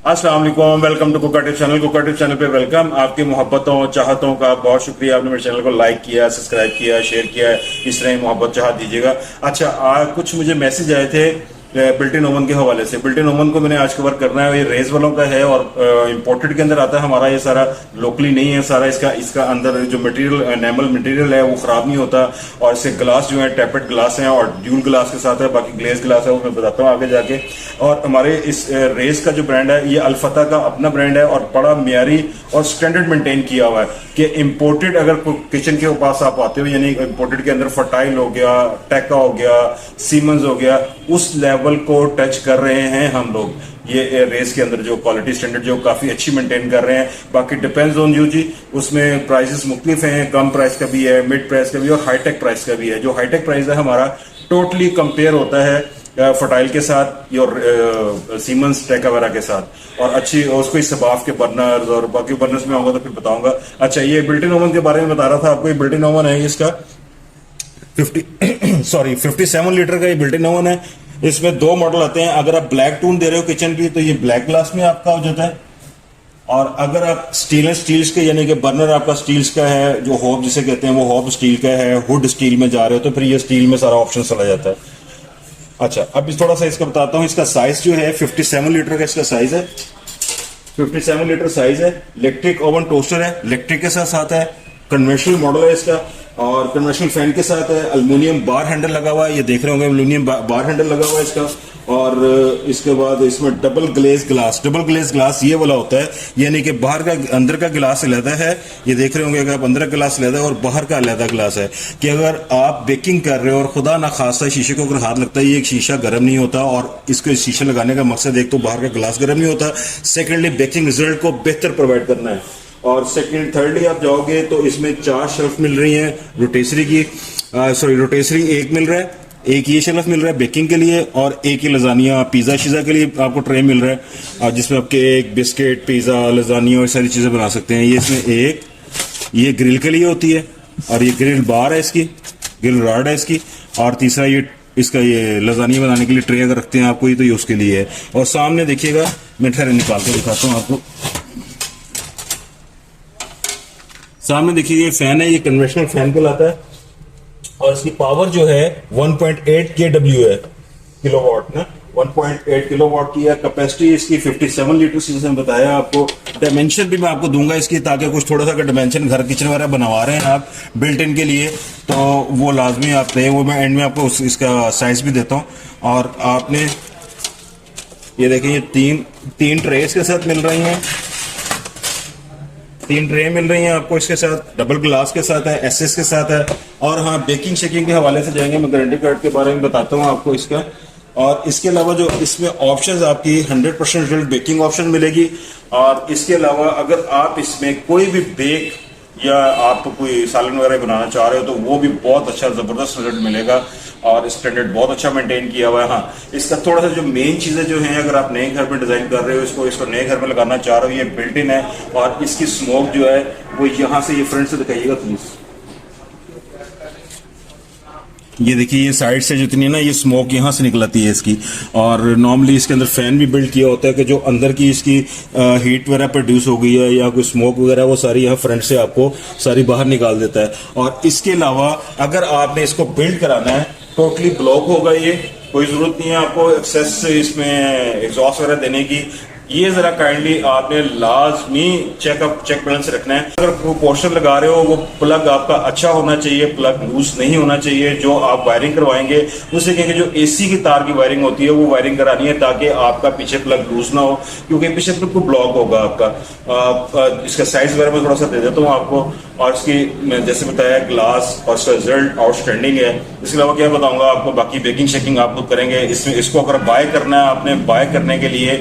अस्सलाम वालेकुम, welcome to cooker tip channel पे वेलकम। आपकी मोहब्बतों चाहतों का बहुत शुक्रिया, आपने मेरे चैनल को लाइक किया, सब्सक्राइब किया, शेयर किया। इस तरह ही मोहब्बत चाहत दीजिएगा। अच्छा, आज कुछ मुझे मैसेज आए थे बिल्ट इन ओवन के हवाले से। बिल्ट इन ओवन को मैंने आज कवर करना है। ये रेज वालों का है और इम्पोर्टेड के अंदर आता है हमारा। ये सारा लोकली नहीं है सारा। इसका अंदर जो मटेरियल एनेमल मटेरियल है वो खराब नहीं होता। और इसके ग्लास जो है टेपेड ग्लास हैं और ड्यूल ग्लास के साथ है, बाकी ग्लेज ग्लास है वो मैं बताता हूँ आगे जाके। और हमारे इस रेज का जो ब्रांड है ये अल्फता का अपना ब्रांड है और बड़ा मियारी और स्टैंडर्ड मेंटेन किया हुआ है कि इम्पोर्टेड अगर किचन के पास आप आते हो, यानी इम्पोर्टेड के अंदर फर्टाइल हो गया, टेका हो गया, सीमंस हो गया, उस लेवल को टच कर रहे हैं हम लोग। ये रेस के अंदर जो क्वालिटी स्टैंडर्ड जो काफी अच्छी मेंटेन कर रहे हैं। बाकी डिपेंड्स ऑन यू जी, उसमें प्राइसेस मुख्तलिफ हैं। कम प्राइस का भी है, मिड प्राइस का भी और हाईटेक प्राइस का भी है। जो हाईटेक प्राइस है हमारा टोटली कंपेयर होता है फर्टाइल के साथ और सीमंस टेका वगैरह के साथ, और अच्छी उसको इस सबाफ के बर्नर्स और बाकी बर्नर्स में आऊंगा तो फिर बताऊंगा। अच्छा, ये बिल्ट इन ओवन के बारे में बता रहा था आपको। ये बिल्ट इन ओवन है, इसका 57 लीटर का ये बिल्ट इन ओवन है। इसमें दो मॉडल आते हैं। अगर आप ब्लैक टून दे रहे हो किचन की तो ये ब्लैक ग्लास में आपका हो जाता है, और अगर आप स्टील्स के यानी कि बर्नर आपका स्टील्स का है, जो होब जिसे कहते हैं वो होब स्टील का है, हुड स्टील में जा रहे हो तो फिर ये स्टील में सारा ऑप्शन चला जाता है। अच्छा, अब थोड़ा सा इसका बताता हूँ। इसका साइज जो है 57 लीटर का इसका साइज है। 57 लीटर साइज है। इलेक्ट्रिक ओवन टोस्टर है, इलेक्ट्रिक के साथ साथ है। कन्वेंशनल मॉडल है इसका और कन्वेंशनल फैन के साथ है। अल्युमिनियम बार हैंडल लगा हुआ है, ये देख रहे होंगे अल्युमिनियम बार हैंडल लगा हुआ है इसका। और इसके बाद इसमें डबल ग्लेज ग्लास ये वाला होता है, यानी कि बाहर का अंदर का गिलास अलग है। ये देख रहे होंगे अगर आप अंदर का गिलास अलग है और बाहर का अलग गिलास है, कि अगर आप बेकिंग कर रहे हो और खुदा ना खासा शीशे को अगर हाथ लगता है, ये एक शीशा गर्म नहीं होता। और इसको शीशा लगाने का मकसद एक तो बाहर का गिलास गर्म नहीं होता, सेकेंडली बेकिंग रिजल्ट को बेहतर प्रोवाइड करना है। और थर्डली आप जाओगे तो इसमें 4 शेल्फ मिल रही हैं रोटेसरी की। रोटेसरी एक मिल रहा है, एक ये शेल्फ मिल रहा है बेकिंग के लिए, और एक ही लजानिया पिज़्ज़ा शीज़ा के लिए आपको ट्रे मिल रहा है, और जिसमें आप केक, बिस्किट, पिज़्ज़ा, लजानिया और सारी चीज़ें बना सकते हैं। ये इसमें एक ये ग्रिल के लिए होती है, और ये ग्रिल बार है इसकी, ग्रिल रॉड है इसकी। और तीसरा ये इसका ये लजानिया बनाने के लिए ट्रे अगर रखते हैं आपको ये, तो ये उसके लिए है। और सामने देखिएगा, मैं ठहरे निकाल के दिखाता हूँ आपको। सामने देखिए ये फैन है, ये कन्वेंशनल फैन कहलाता है, और इसकी पावर जो है 1.8 kW है, किलोवाट ना, 1.8 किलोवाट की है। कैपेसिटी इसकी 57 लीटर, जैसे मैं बताया आपको। डायमेंशन भी मैं आपको दूंगा इसकी, ताकि कुछ थोड़ा सा अगर डायमेंशन घर किचन वगैरह बनवा रहे हैं आप बिल्ट इन के लिए तो वो लाजमी आप रहे, वो मैं एंड में आपको इसका साइज भी देता हूँ। और आपने ये देखें, ये तीन ट्रे इसके साथ मिल रही हैं, 3 ट्रे मिल रही हैं आपको इसके साथ, डबल ग्लास के साथ है, एसएस के साथ है। और हाँ, बेकिंग शेकिंग के हवाले से जाएंगे, मैं गारंटी कार्ड के बारे में बताता हूँ आपको इसका। और इसके अलावा जो इसमें ऑप्शंस आपकी 100% रिजल्ट बेकिंग ऑप्शन मिलेगी। और इसके अलावा अगर आप इसमें कोई भी बेक या आप कोई सालन वगैरह बनाना चाह रहे हो तो वो भी बहुत अच्छा जबरदस्त रिजल्ट मिलेगा, और स्टैंडर्ड बहुत अच्छा मेंटेन किया हुआ है। हाँ, इसका थोड़ा सा जो मेन चीजें जो हैं, अगर आप नए घर में डिजाइन कर रहे हो इसको नए घर में लगाना चाह रहे हो, ये बिल्ट इन है। और इसकी स्मोक जो है वो यहाँ से, ये फ्रंट से दिखाइएगा प्लीज। ये देखिए, ये साइड से जितनी है ना, ये स्मोक यहाँ से निकलती है इसकी। और नॉर्मली इसके अंदर फैन भी बिल्ड किया होता है कि जो अंदर की इसकी हीट वगैरह प्रोड्यूस हो गई है या कोई स्मोक वगैरह, वो सारी यहाँ फ्रंट से आपको सारी बाहर निकाल देता है। और इसके अलावा अगर आपने इसको बिल्ड कराना है, टोटली ब्लॉक होगा ये, कोई जरूरत नहीं है आपको एक्सेस इसमें एग्जॉस्ट वगैरह देने की। ये जरा काइंडली आपने लाजमी चेक बैलेंस रखना है। अगर पोर्शन लगा रहे हो वो प्लग आपका अच्छा होना चाहिए, प्लग लूज नहीं होना चाहिए। जो आप वायरिंग करवाएंगे उसे कहेंगे जो एसी की तार की वायरिंग होती है वो वायरिंग करानी है, ताकि आपका पीछे प्लग लूज ना हो, क्योंकि पीछे बिल्कुल ब्लॉक होगा आपका। इसका साइज वगैरह मैं थोड़ा सा दे देता हूँ आपको। और इसकी मैं जैसे बताया ग्लास और इसका रिजल्ट आउटस्टैंडिंग है। इसके अलावा क्या बताऊंगा आपको, बाकी बेकिंग शेकिंग आप लोग करेंगे इसमें। इसको अगर बाय करना है आपने, बाय करने के लिए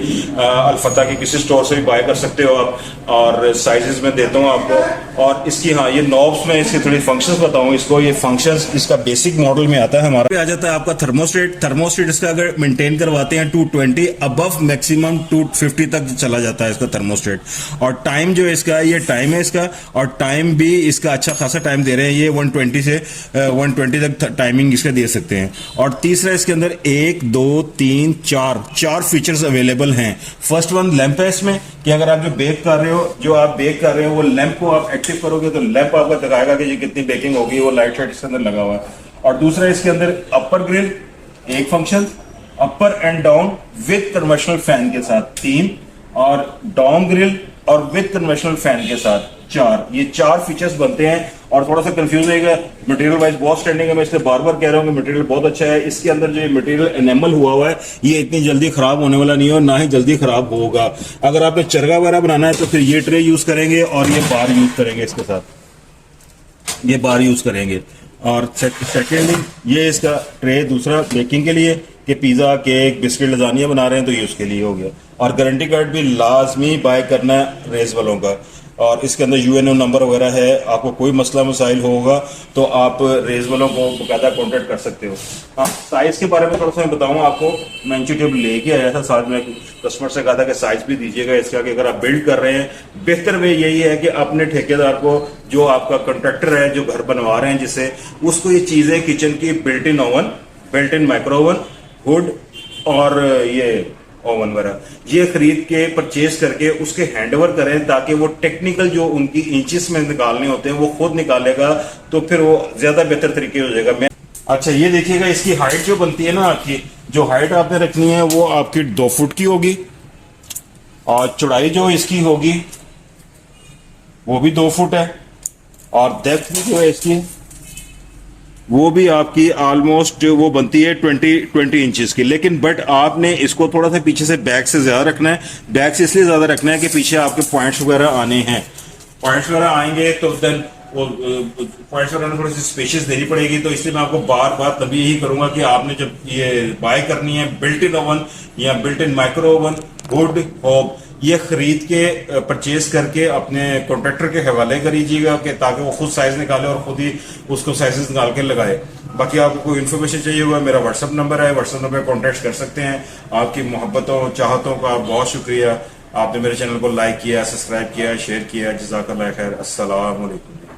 अल्फता के किसी स्टोर से भी बाय कर सकते हो आप, और साइजेस में देता हूँ आपको। और इसकी हाँ, ये नॉब्स में इसके थोड़ी फंक्शंस बताऊँ इसको। ये फंक्शंस इसका बेसिक मॉडल में आता है हमारा। आ जाता है आपका थर्मोस्टेट इसका अगर मेंटेन करवाते हैं 220 अबव मैक्सिमम 250 तक चला जाता है इसका थर्मोस्टेट। और टाइम जो है इसका, ये टाइम है इसका, और टाइम भी इसका अच्छा खासा टाइम दे रहे हैं। ये 120 से 120 तक टाइमिंग इसका दे सकते हैं। और तीसरा इसके अंदर 1 2 3 4 फीचर्स अवेलेबल हैं। फर्स्ट फर्स्ट वन लैंप है इसमें कि अगर आप जो बेक कर रहे हो, वो लैंप को आप एक्टिव करोगे तो लैंप आपका दिखाएगा कि ये कितनी बेकिंग होगी, वो लाइट शाइट इसके अंदर लगा हुआ है। और दूसरा इसके अंदर अपर ग्रिल एक function, upper and down with conventional fan के साथ 3, और डाउन ग्रिल और विद कन्वेंशनल फैन के साथ 4। ये 4 फीचर्स बनते हैं। और थोड़ा सा कंफ्यूज होगा, मटेरियल वाइज बहुत स्टैंडिंग है, मैं इसलिए बार बार कह रहा हूँ कि मटेरियल बहुत अच्छा है। इसके अंदर जो मटेरियल एनेमल हुआ है ये इतनी जल्दी खराब होने वाला नहीं है और ना ही जल्दी खराब होगा। अगर आपने चरगा वगैरह बनाना है तो फिर ये ट्रे यूज करेंगे और ये बार यूज करेंगे, इसके साथ ये बार यूज करेंगे। और सेकेंडली ये इसका ट्रे दूसरा बेकिंग के लिए कि पिज्जा, केक, बिस्किट, लजानिया बना रहे हैं तो ये उसके लिए हो गया। और गारंटी कार्ड भी लाजमी बाय करना है रेज वालों का। और इसके अंदर यूएनओ नंबर वगैरह है, आपको कोई मसला मसाइल होगा तो आप रेज वालों को बकायदा कॉन्टेक्ट कर सकते हो। हाँ, साइज के बारे में थोड़ा सा मैं बताऊँ आपको। मैं इंची टेप लेके आया था साथ में, कस्टमर से कहा था कि साइज भी दीजिएगा इसका, कि अगर आप बिल्ड कर रहे हैं बेहतर वे यही है कि अपने ठेकेदार को, जो आपका कॉन्ट्रैक्टर है जो घर बनवा रहे हैं जिसे, उसको ये चीजें किचन की built in oven, built in micro oven, hood और ये ओवन वगैरह ये खरीद के परचेज करके उसके हैंडओवर करें, ताकि वो टेक्निकल जो उनकी इंचेस में निकालने होते हैं वो खुद निकालेगा, तो फिर वो ज्यादा बेहतर तरीके हो जाएगा। मैं अच्छा ये देखिएगा, इसकी हाइट जो बनती है ना, आपकी जो हाइट आपने रखनी है वो आपकी 2 फुट की होगी, और चौड़ाई जो इसकी होगी वो भी 2 फुट है, और डेप्थ भी जो है इसकी वो भी आपकी ऑलमोस्ट वो बनती है 20 इंचेस की। लेकिन बट आपने इसको थोड़ा सा पीछे से बैक से ज्यादा रखना है। बैक से इसलिए ज्यादा रखना है कि पीछे आपके पॉइंट्स वगैरह आने हैं, पॉइंट्स वगैरह आएंगे तो देन वो पॉइंट्स वगैरह थोड़ी सी स्पेशियस देनी पड़ेगी। तो इसलिए मैं आपको बार बार तभी यही करूंगा कि आपने जब ये बाय करनी है बिल्ट इन ओवन या built in micro oven, hood, होब, ये खरीद के परचेज करके अपने कॉन्ट्रैक्टर के हवाले करीजिएगा, कि ताकि वो खुद साइज निकाले और खुद ही उसको साइजेस निकाल के लगाए। बाकी आपको कोई इन्फॉर्मेशन चाहिए हुआ, मेरा व्हाट्सअप नंबर है, व्हाट्सअप नंबर पर कॉन्टैक्ट कर सकते हैं। आपकी मोहब्बतों चाहतों का बहुत शुक्रिया, आपने मेरे चैनल को लाइक किया, सब्सक्राइब किया, शेयर किया। जज़ाकल्लाह खैर। अस्सलाम वालेकुम।